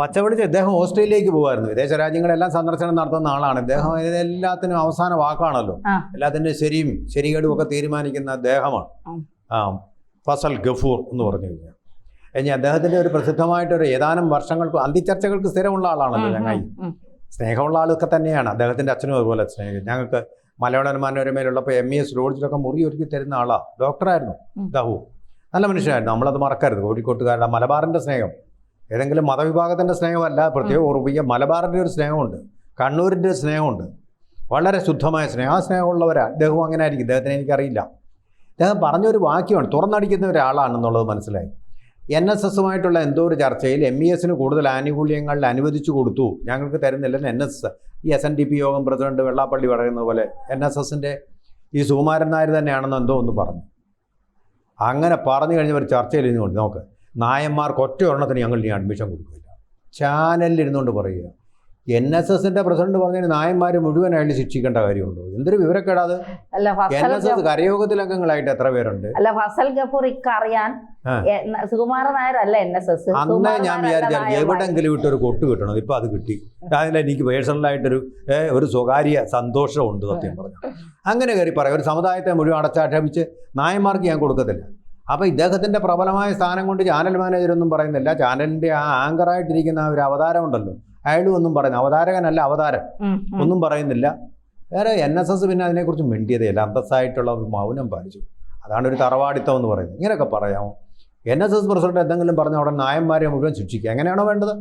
പച്ചപിടിച്ച് ഇദ്ദേഹം ഓസ്ട്രേലിയയിലേക്ക് പോകുമായിരുന്നു. വിദേശ രാജ്യങ്ങളെല്ലാം സന്ദർശനം നടത്തുന്ന ആളാണ് ഇദ്ദേഹം. എല്ലാത്തിനും അവസാന വാക്കാണല്ലോ, എല്ലാത്തിൻ്റെ ശരികേടും ഒക്കെ തീരുമാനിക്കുന്ന അദ്ദേഹമാണ് ഫസൽ ഗഫൂർ എന്ന് പറഞ്ഞു കഴിഞ്ഞാൽ. ഇനി അദ്ദേഹത്തിൻ്റെ ഒരു പ്രസിദ്ധമായിട്ടൊരു ഏതാനും വർഷങ്ങൾക്ക് അന്തിച്ചർച്ചകൾക്ക് സ്ഥിരമുള്ള ആളാണല്ലോ ചങ്ങായി. സ്നേഹമുള്ള ആളൊക്കെ തന്നെയാണ്. അദ്ദേഹത്തിൻ്റെ അച്ഛനും അതുപോലെ സ്നേഹം. ഞങ്ങൾക്ക് മലയാള മനോരമയിലുള്ളപ്പോൾ MES ലോഡ്ജിലൊക്കെ മുറി ഒരുക്കി തരുന്ന ആളാണ്. ഡോക്ടറായിരുന്നു ദഹു. നല്ല മനുഷ്യനായിരുന്നു. നമ്മളത് മറക്കരുത്. കോഴിക്കോട്ടുകാരുടെ മലബാറിൻ്റെ സ്നേഹം ഏതെങ്കിലും മതവിഭാഗത്തിൻ്റെ സ്നേഹമല്ല, പ്രത്യേകം ഓർമ്മിക്കുക. മലബാറിൻ്റെ ഒരു സ്നേഹമുണ്ട്, കണ്ണൂരിൻ്റെ സ്നേഹമുണ്ട്, വളരെ ശുദ്ധമായ സ്നേഹം. ആ സ്നേഹമുള്ളവരാണ്. അദ്ദേഹവും അങ്ങനെ ആയിരിക്കും. ഇദ്ദേഹത്തിന് എനിക്കറിയില്ല. അദ്ദേഹം പറഞ്ഞൊരു വാക്യമാണ്, തുറന്നടിക്കുന്ന ഒരാളാണെന്നുള്ളത് മനസ്സിലായി. NSSുമായിട്ടുള്ള എന്തോ ഒരു ചർച്ചയിൽ MESന് കൂടുതൽ ആനുകൂല്യങ്ങൾ അനുവദിച്ചു കൊടുത്തു, ഞങ്ങൾക്ക് തരുന്നില്ലെന്ന് NSS ഈ SNDP യോഗം പ്രസിഡന്റ് വെള്ളാപ്പള്ളി പറയുന്നത് പോലെ NSSൻ്റെ ഈ സുകുമാരൻ നായർ തന്നെയാണെന്ന് എന്തോ ഒന്ന് പറഞ്ഞു. അങ്ങനെ പറഞ്ഞു കഴിഞ്ഞവർ ചർച്ചയിൽ ഇരുന്നുകൊണ്ട് നോക്ക്, നായന്മാർക്ക് ഒറ്റ ഒരെണ്ണത്തിന് ഞങ്ങൾ ഇനി അഡ്മിഷൻ കൊടുക്കില്ല. ചാനലിൽ ഇരുന്നുകൊണ്ട് പറയുക. NSSൻ്റെ പ്രസിഡന്റ് പറഞ്ഞതിന് നായന്മാർ മുഴുവനായിട്ട് ശിക്ഷിക്കേണ്ട കാര്യമുണ്ടോ? എന്തൊരു വിവരക്കേടാത്. NSS കരയോഗത്തിൽ അംഗങ്ങളായിട്ട് എത്ര പേരുണ്ട്? അല്ല, ഫസൽ ഗഫൂർ ഇക്കറിയാൻ സുകുമാരൻ നായർ അല്ല NSS. അന്നേ ഞാൻ വിചാരിച്ചാൽ എവിടെങ്കിലും ഇട്ടൊരു കൊട്ട് കിട്ടണം. ഇപ്പം അത് കിട്ടി. അതിലെനിക്ക് പേഴ്സണലായിട്ടൊരു സ്വകാര്യ സന്തോഷമുണ്ട് സത്യം പറഞ്ഞു. അങ്ങനെ കയറി പറയാം. ഒരു സമുദായത്തെ മുഴുവൻ അടച്ചാക്ഷേപിച്ച് നായന്മാർക്ക് ഞാൻ കൊടുക്കത്തില്ല. അപ്പോൾ ഇദ്ദേഹത്തിൻ്റെ പ്രബലമായ സ്ഥാനം കൊണ്ട് ചാനൽ മാനേജരൊന്നും പറയുന്നില്ല. ചാനലിൻ്റെ ആ ആങ്കറായിട്ടിരിക്കുന്ന ആ ഒരു അവതാരം ഉണ്ടല്ലോ, അയാളും ഒന്നും പറയുന്നു. അവതാരകനല്ല, അവതാരം ഒന്നും പറയുന്നില്ല. വേറെ NSS പിന്നെ അതിനെക്കുറിച്ച് മിണ്ടിയതേയില്ല. അന്തസ്സായിട്ടുള്ള ഒരു മൗനം പാലിച്ചു. അതാണ് ഒരു തറവാടിത്തം എന്ന് പറയുന്നത്. ഇങ്ങനെയൊക്കെ പറയാമോ? NSS പ്രസിഡന്റ് എന്തെങ്കിലും പറഞ്ഞ ഉടൻ നായന്മാരെ മുഴുവൻ ശിക്ഷിക്കുക. എങ്ങനെയാണോ വേണ്ടത്?